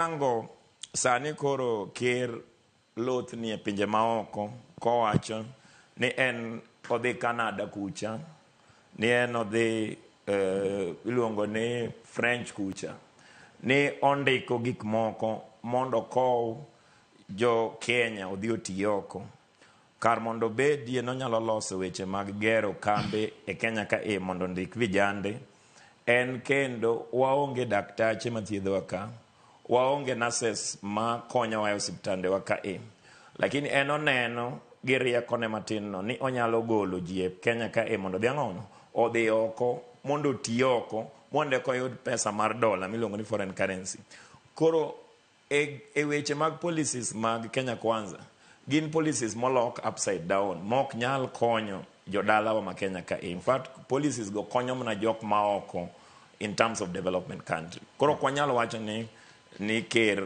Ango sani koro ker loth ni e pinje maoko kowacho ni en odhi Canada kucha, ni en odhi iluongo ni French kucha, ni ondiko gik moko mondo kow jo Kenya odhi oti oko. Kar mondo bedie nonyalo loso weche mag gero kambe e Kenya ka mondo ndik vijande. En kendo waonge daktache mathiedhowa ka, waonge nurses ma konyowa e osiptandewa ka lakini en oneno gi riekone matin no ni onyalo golo ji e Kenya ka mondo dhi ang'ono odhi oko mondo oti oko mondo koyud pesa mar dola miluongo ni foreign currency. Koro e weche mag policies mag Kenya Kwanza gin policies molok upside down, mok nyal konyo jodalawa ma Kenya ka. In fact, policies go konyo mana jok maoko in terms of development country. Koro kwanyalo wacho ni ker